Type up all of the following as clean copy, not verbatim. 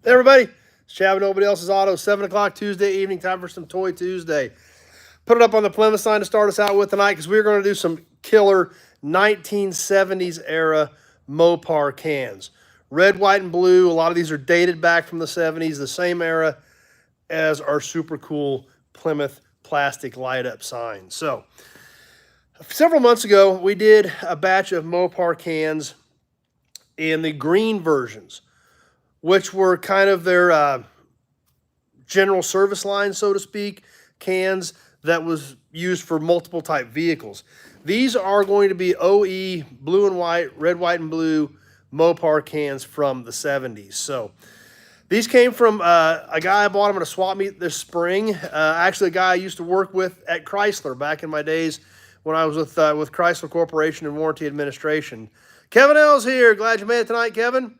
Hey everybody, it's Chad with Nobody Else's Auto. 7 o'clock Tuesday evening, time for some Toy Tuesday. Put it up on the Plymouth sign to start us out with tonight because we're going to do some killer 1970s era Mopar cans. Red, white, and blue. A lot of these are dated back from the 70s, the same era as our super cool Plymouth plastic light up sign. So, several months ago, we did a batch of Mopar cans in the green versions, which were kind of their general service line, so to speak, cans that was used for multiple type vehicles. These are going to be OE blue and white, red, white, and blue Mopar cans from the 70s. So these came from a guy I bought them at a swap meet this spring. Actually, a guy I used to work with at Chrysler back in my days when I was with Chrysler Corporation and Warranty Administration. Kevin L's here. Glad you made it tonight, Kevin.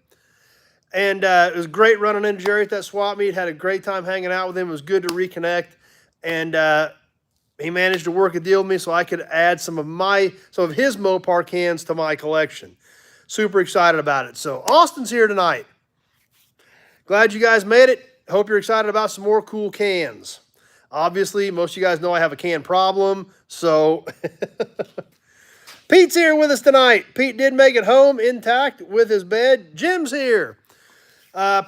And it was great running into Jerry at that swap meet. Had a great time hanging out with him. It was good to reconnect. And he managed to work a deal with me so I could add some of his Mopar cans to my collection. Super excited about it. So Austin's here tonight. Glad you guys made it. Hope you're excited about some more cool cans. Obviously, most of you guys know I have a can problem. So Pete's here with us tonight. Pete did make it home intact with his bed. Jim's here.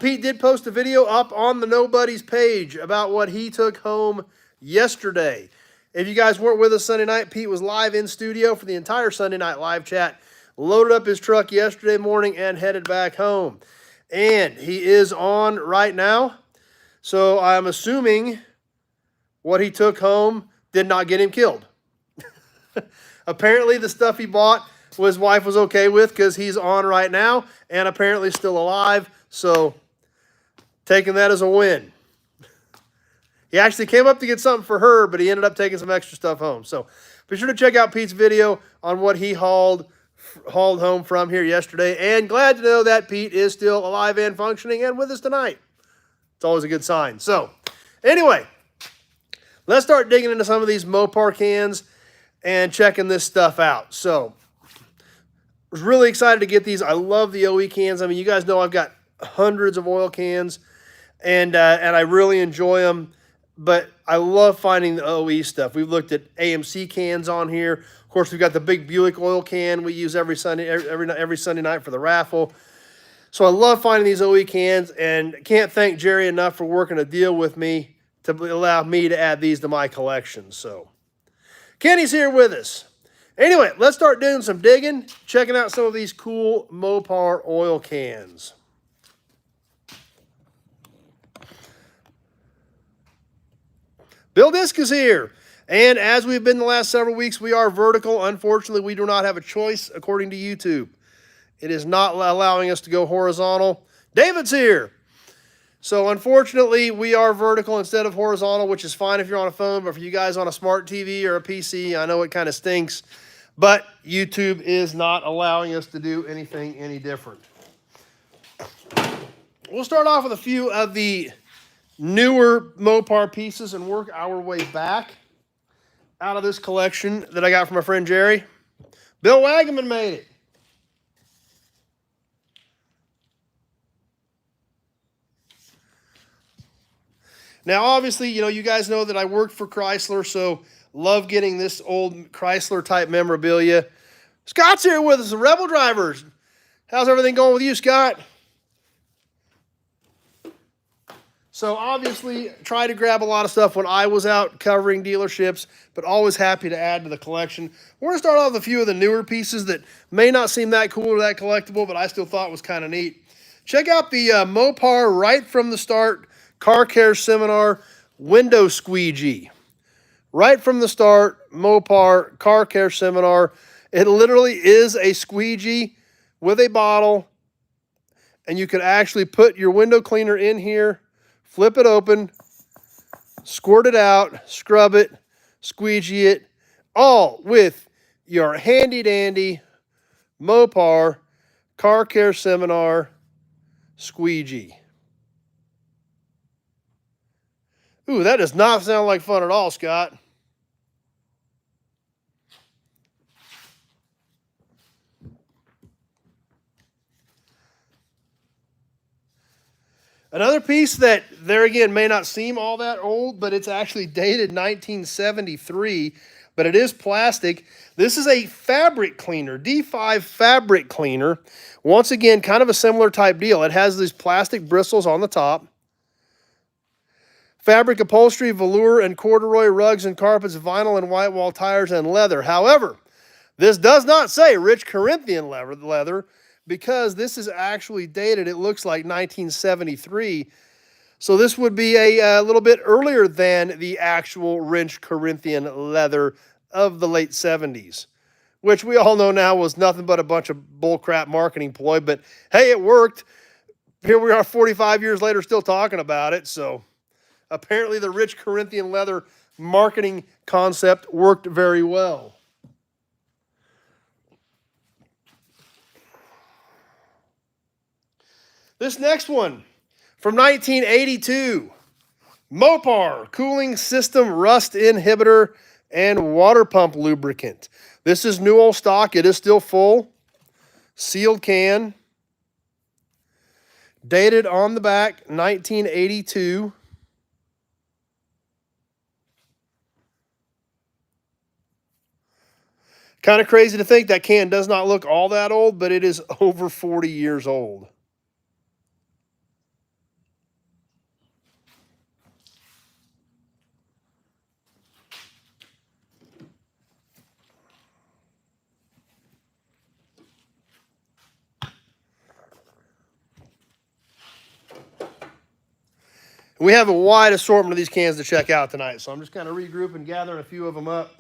Pete did post a video up on the Nobody's page about what he took home yesterday. If you guys weren't with us Sunday night, Pete was live in studio for the entire Sunday night live chat, loaded up his truck yesterday morning and headed back home. And he is on right now. So I'm assuming what he took home did not get him killed. Apparently the stuff he bought his wife was okay with because he's on right now and apparently still alive. So, taking that as a win. He actually came up to get something for her, but he ended up taking some extra stuff home. So, be sure to check out Pete's video on what he hauled home from here yesterday. And glad to know that Pete is still alive and functioning and with us tonight. It's always a good sign. So, anyway, let's start digging into some of these Mopar cans and checking this stuff out. So, was really excited to get these. I love the OE cans. I mean, you guys know I've got hundreds of oil cans, and I really enjoy them. But I love finding the OE stuff. We've looked at AMC cans on here. Of course, we've got the big Buick oil can we use every Sunday night for the raffle. So I love finding these OE cans, and can't thank Jerry enough for working a deal with me to allow me to add these to my collection. So Kenny's here with us. Anyway, let's start doing some digging, checking out some of these cool Mopar oil cans. Bill Disk is here. And as we've been the last several weeks, we are vertical. Unfortunately, we do not have a choice according to YouTube. It is not allowing us to go horizontal. David's here. So unfortunately, we are vertical instead of horizontal, which is fine if you're on a phone, but for you guys on a smart TV or a PC, I know it kind of stinks, but YouTube is not allowing us to do anything any different. We'll start off with a few of the newer Mopar pieces and work our way back out of this collection that I got from my friend Jerry. Bill Wagaman made it. Now, obviously, you guys know that I worked for Chrysler, so love getting this old Chrysler type memorabilia. Scott's here with us, the Rebel Drivers. How's everything going with you, Scott? So obviously, try to grab a lot of stuff when I was out covering dealerships, but always happy to add to the collection. We're going to start off with a few of the newer pieces that may not seem that cool or that collectible, but I still thought was kind of neat. Check out the Mopar right from the start Car Care Seminar window squeegee. Right from the start, Mopar Car Care Seminar. It literally is a squeegee with a bottle, and you can actually put your window cleaner in here, flip it open, squirt it out, scrub it, squeegee it, all with your handy-dandy Mopar Car Care Seminar squeegee. Ooh, that does not sound like fun at all, Scott. Another piece that, there again, may not seem all that old, but it's actually dated 1973, but it is plastic. This is a fabric cleaner, D5 fabric cleaner. Once again, kind of a similar type deal. It has these plastic bristles on the top. Fabric upholstery, velour, and corduroy rugs and carpets, vinyl and white wall tires, and leather. However, this does not say rich Corinthian leather, because this is actually dated, it looks like 1973. So this would be a little bit earlier than the actual rich Corinthian leather of the late 70s, which we all know now was nothing but a bunch of bullcrap marketing ploy. But hey, it worked. Here we are 45 years later still talking about it. So apparently the rich Corinthian leather marketing concept worked very well. This next one, from 1982, Mopar cooling system rust inhibitor and water pump lubricant. This is new old stock. It is still full. Sealed can. Dated on the back, 1982. Kind of crazy to think that can does not look all that old, but it is over 40 years old. We have a wide assortment of these cans to check out tonight, so I'm just kind of regrouping, gathering a few of them up.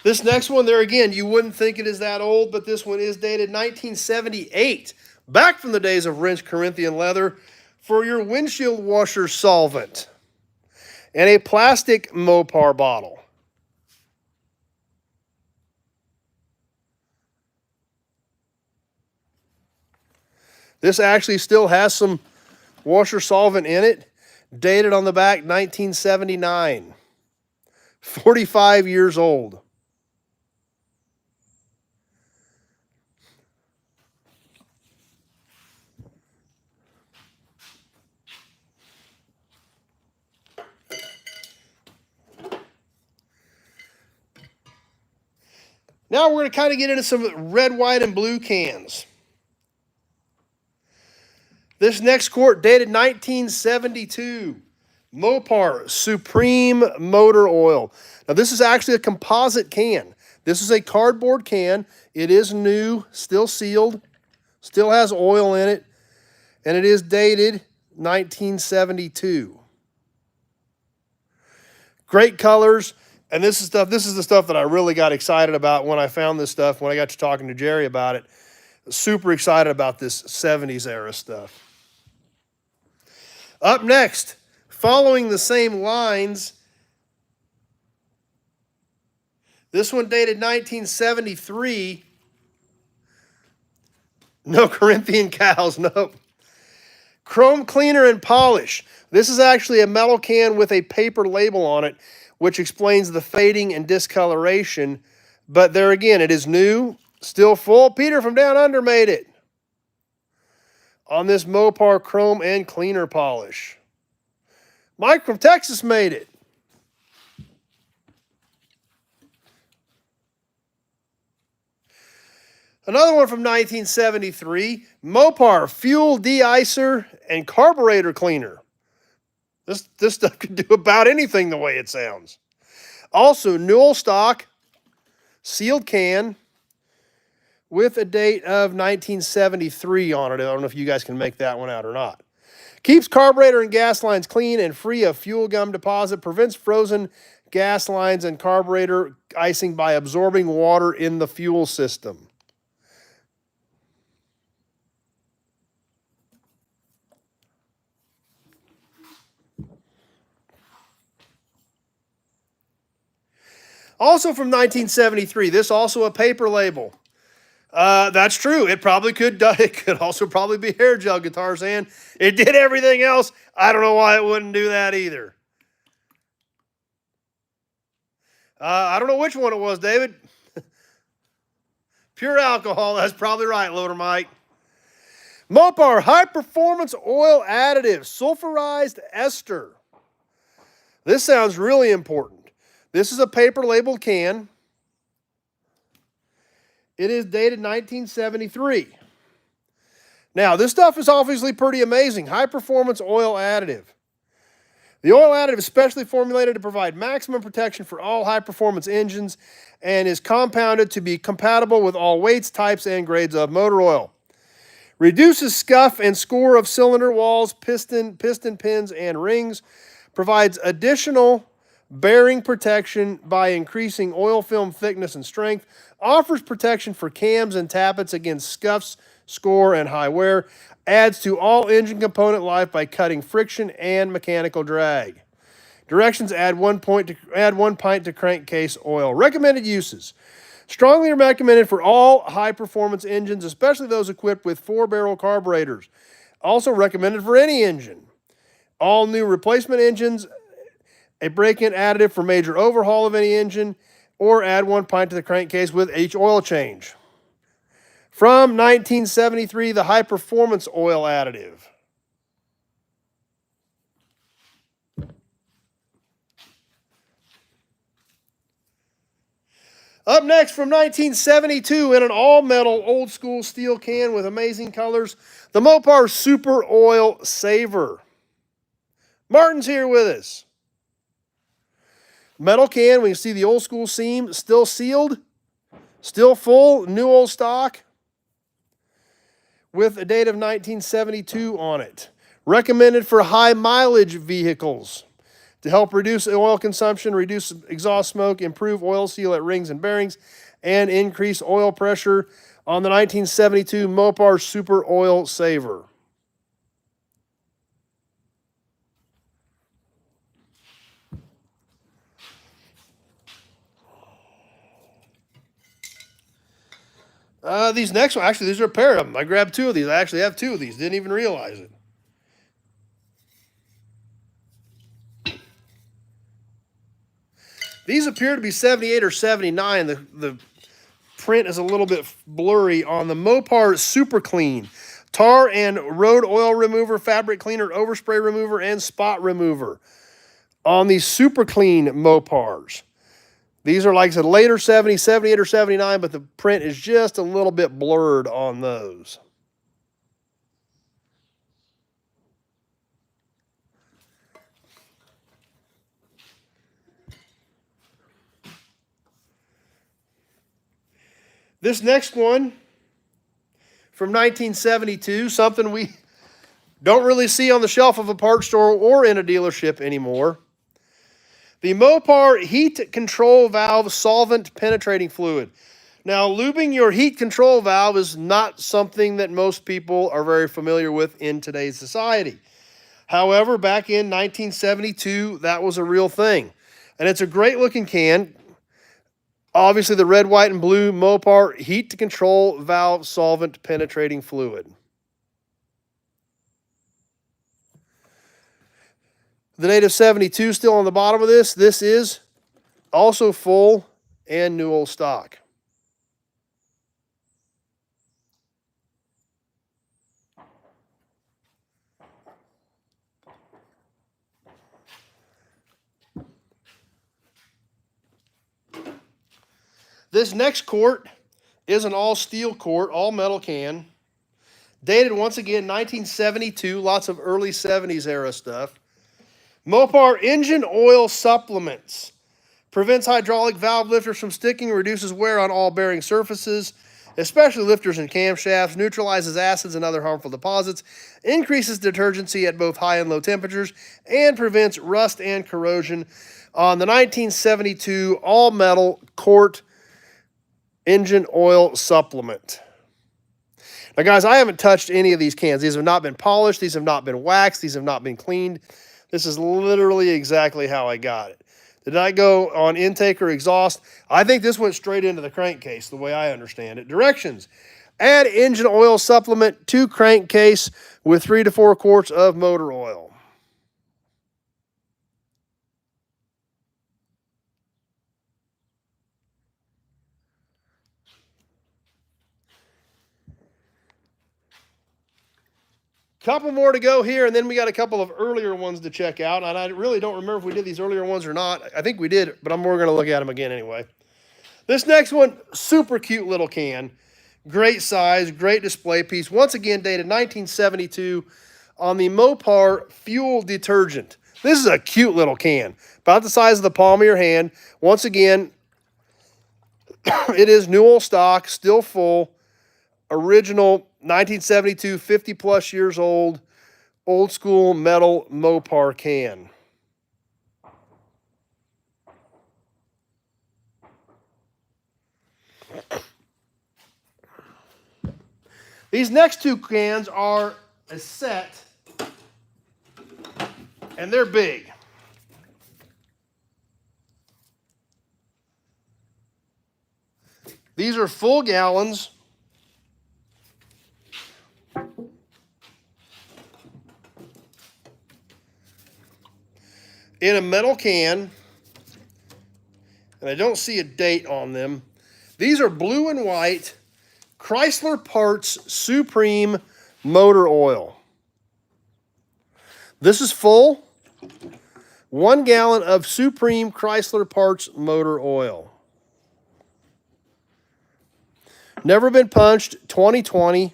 This next one, there again, you wouldn't think it is that old, but this one is dated 1978, back from the days of rich Corinthian leather, for your windshield washer solvent, and a plastic Mopar bottle. This actually still has some washer solvent in it, dated on the back 1979, 45 years old. Now we're going to kind of get into some red, white, and blue cans. This next quart dated 1972. Mopar Supreme Motor Oil. Now this is actually a composite can. This is a cardboard can. It is new, still sealed, still has oil in it, and it is dated 1972. Great colors. And this is the stuff that I really got excited about when I found this stuff, when I got to talking to Jerry about it. Super excited about this 70s era stuff. Up next, following the same lines, this one dated 1973. No Corinthian cows, nope. Chrome cleaner and polish. This is actually a metal can with a paper label on it, which explains the fading and discoloration. But there again, it is new, still full. Peter from Down Under made it on this Mopar chrome and cleaner polish. Mike from Texas made it. Another one from 1973, Mopar fuel de-icer and carburetor cleaner. This stuff could do about anything the way it sounds. Also, new stock, sealed can, with a date of 1973 on it. I don't know if you guys can make that one out or not. Keeps carburetor and gas lines clean and free of fuel gum deposit. Prevents frozen gas lines and carburetor icing by absorbing water in the fuel system. Also from 1973, this also a paper label. That's true. It probably could. It could also probably be hair gel, Guitar Sand. It did everything else. I don't know why it wouldn't do that either. I don't know which one it was, David. Pure alcohol. That's probably right, Loader Mike. Mopar High Performance Oil Additive, sulfurized ester. This sounds really important. This is a paper labeled can. It is dated 1973. Now, this stuff is obviously pretty amazing. High performance oil additive. The oil additive is specially formulated to provide maximum protection for all high performance engines and is compounded to be compatible with all weights, types, and grades of motor oil. Reduces scuff and score of cylinder walls, piston pins, and rings. Provides additional bearing protection by increasing oil film thickness and strength. Offers protection for cams and tappets against scuffs, score, and high wear. Adds to all engine component life by cutting friction and mechanical drag. Directions: add 1 pint to crankcase oil. Recommended uses: strongly recommended for all high-performance engines, especially those equipped with 4-barrel carburetors. Also recommended for any engine. All new replacement engines, a break-in additive for major overhaul of any engine, or add 1 pint to the crankcase with each oil change. From 1973, the High Performance Oil Additive. Up next, from 1972, in an all-metal, old-school steel can with amazing colors, the Mopar Super Oil Saver. Martin's here with us. Metal can, we can see the old-school seam, still sealed, still full, new old stock, with a date of 1972 on it. Recommended for high-mileage vehicles to help reduce oil consumption, reduce exhaust smoke, improve oil seal at rings and bearings, and increase oil pressure on the 1972 Mopar Super Oil Saver. These next ones, actually, these are a pair of them. I grabbed 2 of these. I actually have 2 of these. Didn't even realize it. These appear to be 78 or 79. The print is a little bit blurry on the Mopar Super Clean. Tar and road oil remover, fabric cleaner, overspray remover, and spot remover on these Super Clean Mopars. These are, like I said, later 70, 78 or 79, but the print is just a little bit blurred on those. This next one from 1972, something we don't really see on the shelf of a parts store or in a dealership anymore. The Mopar Heat Control Valve Solvent Penetrating Fluid. Now, lubing your heat control valve is not something that most people are very familiar with in today's society. However, back in 1972, that was a real thing. And it's a great looking can. Obviously, the red, white, and blue Mopar Heat Control Valve Solvent Penetrating Fluid. The date of 72 still on the bottom of this. This is also full and new old stock. This next quart is an all steel quart, all metal can. Dated once again 1972, lots of early 70s era stuff. Mopar Engine Oil Supplements. Prevents hydraulic valve lifters from sticking, reduces wear on all bearing surfaces, especially lifters and camshafts, neutralizes acids and other harmful deposits, increases detergency at both high and low temperatures, and prevents rust and corrosion on the 1972 all-metal quart engine oil supplement. Now, guys, I haven't touched any of these cans. These have not been polished. These have not been waxed. These have not been cleaned. This is literally exactly how I got it. Did I go on intake or exhaust? I think this went straight into the crankcase, the way I understand it. Directions: add engine oil supplement to crankcase with 3 to 4 quarts of motor oil. Couple more to go here, and then we got a couple of earlier ones to check out. And I really don't remember if we did these earlier ones or not. I think we did, but we're going to look at them again anyway. This next one, super cute little can. Great size, great display piece. Once again, dated 1972 on the Mopar fuel detergent. This is a cute little can, about the size of the palm of your hand. Once again, it is new old stock, still full, original 1972, 50 plus years old school metal Mopar can. These next two cans are a set, and they're big. These are full gallons. In a metal can, and I don't see a date on them. These are blue and white Chrysler Parts Supreme motor oil. This is full. 1 gallon of Supreme Chrysler Parts motor oil. Never been punched, 2020.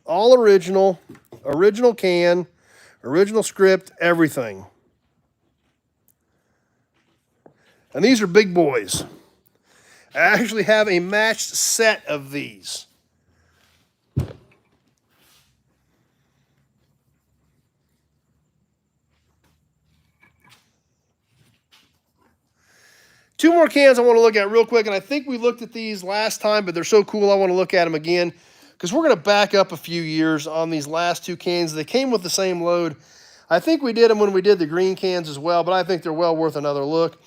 All original, original can, original script, everything. And these are big boys. I actually have a matched set of these. Two more cans I want to look at real quick, and I think we looked at these last time, but they're so cool I want to look at them again because we're going to back up a few years on these last two cans. They came with the same load. I think we did them when we did the green cans as well, but I think they're well worth another look.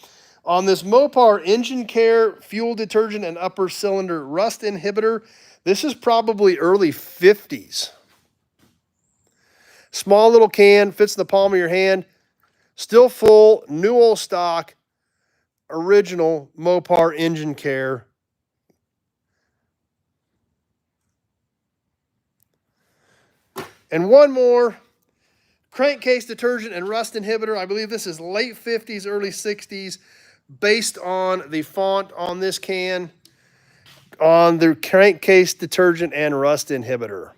On this Mopar Engine Care Fuel Detergent and Upper Cylinder Rust Inhibitor, this is probably early 50s. Small little can, fits in the palm of your hand. Still full, new old stock, original Mopar Engine Care. And one more, crankcase detergent and rust inhibitor. I believe this is late 50s, early 60s. Based on the font on this can, on the crankcase detergent and rust inhibitor.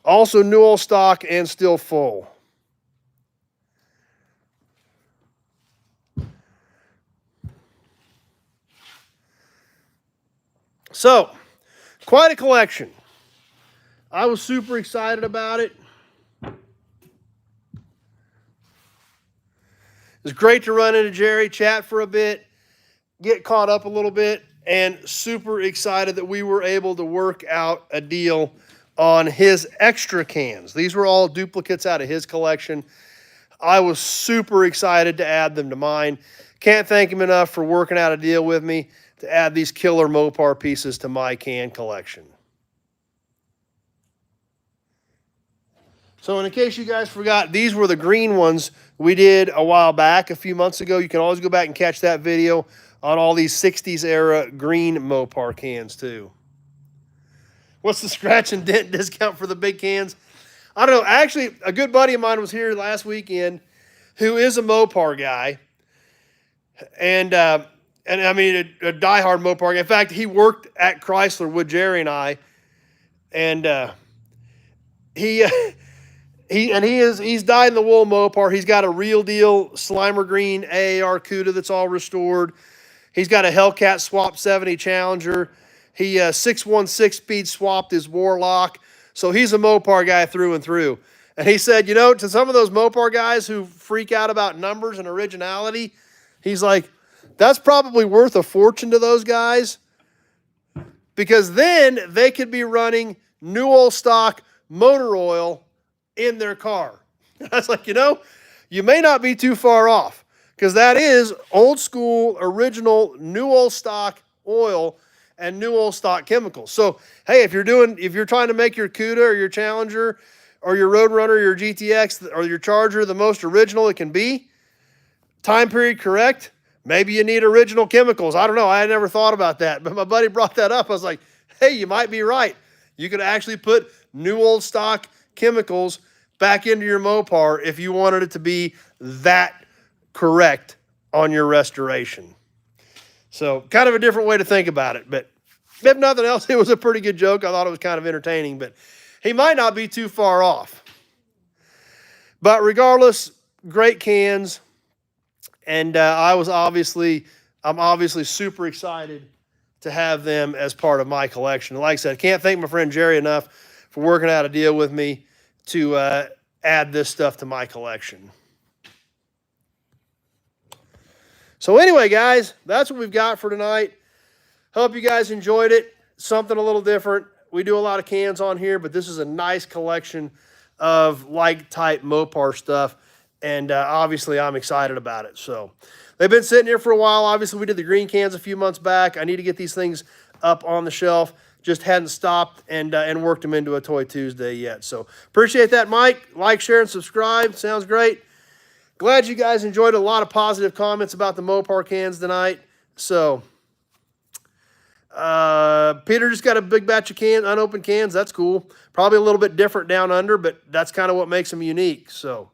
Also new old stock and still full. So, quite a collection. I was super excited about it. It was great to run into Jerry, chat for a bit, get caught up a little bit, and super excited that we were able to work out a deal on his extra cans. These were all duplicates out of his collection. I was super excited to add them to mine. Can't thank him enough for working out a deal with me to add these killer Mopar pieces to my can collection. So in case you guys forgot, these were the green ones we did a while back, a few months ago. You can always go back and catch that video on all these 60s era green Mopar cans too. What's the scratch and dent discount for the big cans? I don't know. Actually, a good buddy of mine was here last weekend who is a Mopar guy. And I mean, a diehard Mopar guy. In fact, he worked at Chrysler with Jerry and I. And he's dyed in the wool Mopar. He's got a real deal Slimer green AAR Cuda that's all restored. He's got a Hellcat Swap 70 Challenger. He 616 speed swapped his Warlock. So he's a Mopar guy through and through. And he said, you know, to some of those Mopar guys who freak out about numbers and originality, he's like, that's probably worth a fortune to those guys because then they could be running new old stock motor oil in their car. I was like, you know, you may not be too far off because that is old school, original, new old stock oil and new old stock chemicals. So, hey, if you're trying to make your Cuda or your Challenger or your Roadrunner or your GTX or your Charger the most original it can be, time period correct, Maybe you need original chemicals. I don't know. I had never thought about that. But my buddy brought that up. I was like, hey, you might be right. You could actually put new old stock chemicals back into your Mopar if you wanted it to be that correct on your restoration. So kind of a different way to think about it. But if nothing else, it was a pretty good joke. I thought it was kind of entertaining. But he might not be too far off. But regardless, great cans. And I'm obviously super excited to have them as part of my collection. Like I said, I can't thank my friend Jerry enough for working out a deal with me to add this stuff to my collection. So anyway, guys, that's what we've got for tonight. Hope you guys enjoyed it. Something a little different. We do a lot of cans on here, but this is a nice collection of like-type Mopar stuff. And obviously, I'm excited about it. So they've been sitting here for a while. Obviously, we did the green cans a few months back. I need to get these things up on the shelf. Just hadn't stopped and worked them into a Toy Tuesday yet. So appreciate that, Mike. Like, share, and subscribe. Sounds great. Glad you guys enjoyed a lot of positive comments about the Mopar cans tonight. So Peter just got a big batch of unopened cans. That's cool. Probably a little bit different down under, but that's kind of what makes them unique. So.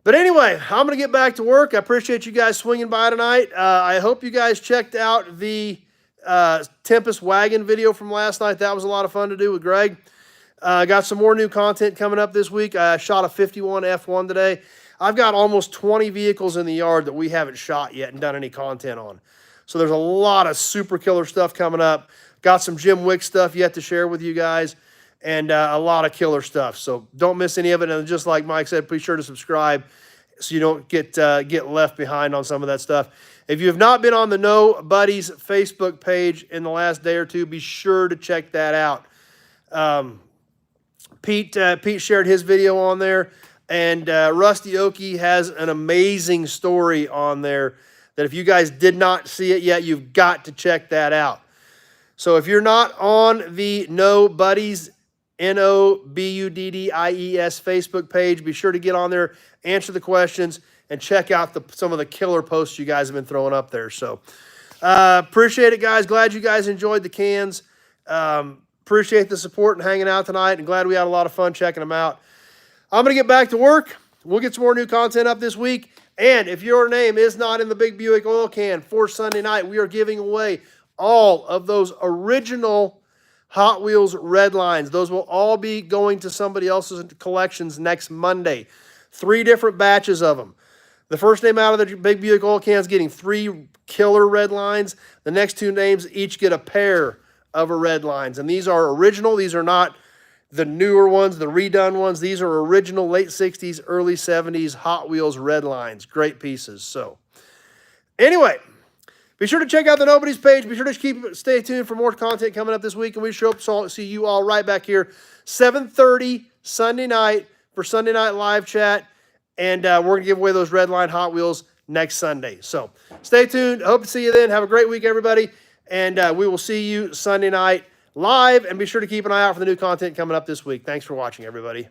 But anyway, I'm going to get back to work. I appreciate you guys swinging by tonight. I hope you guys checked out the Tempest wagon video from last night. That was a lot of fun to do with Greg. Got some more new content coming up this week. I shot a 51 F1 today. I've got almost 20 vehicles in the yard that we haven't shot yet and done any content on. So there's a lot of super killer stuff coming up. Got some Jim Wick stuff yet to share with you guys. And a lot of killer stuff. So don't miss any of it. And just like Mike said, be sure to subscribe so you don't get left behind on some of that stuff. If you have not been on the No Buddies Facebook page in the last day or two, be sure to check that out. Pete shared his video on there. And Rusty Okie has an amazing story on there that if you guys did not see it yet, you've got to check that out. So if you're not on the No Buddies NOBUDDIES Facebook page, be sure to get on there, answer the questions, and check out some of the killer posts you guys have been throwing up there. So appreciate it, guys. Glad you guys enjoyed the cans. Appreciate the support and hanging out tonight, and glad we had a lot of fun checking them out. I'm going to get back to work. We'll get some more new content up this week. And if your name is not in the Big Buick oil can for Sunday night, we are giving away all of those original Hot Wheels red lines. Those will all be going to somebody else's collections next Monday. 3 different batches of them. The first name out of the Big Buick oil can is getting 3 killer red lines. The next 2 names each get a pair of red lines. And these are original. These are not the newer ones, the redone ones. These are original late 60s, early 70s Hot Wheels red lines. Great pieces. So anyway, be sure to check out the Nobody's page. Be sure to stay tuned for more content coming up this week. And we sure hope to see you all right back here 7:30 Sunday night for Sunday Night Live Chat. And we're going to give away those red line Hot Wheels next Sunday. So stay tuned. Hope to see you then. Have a great week, everybody. And we will see you Sunday night live. And be sure to keep an eye out for the new content coming up this week. Thanks for watching, everybody.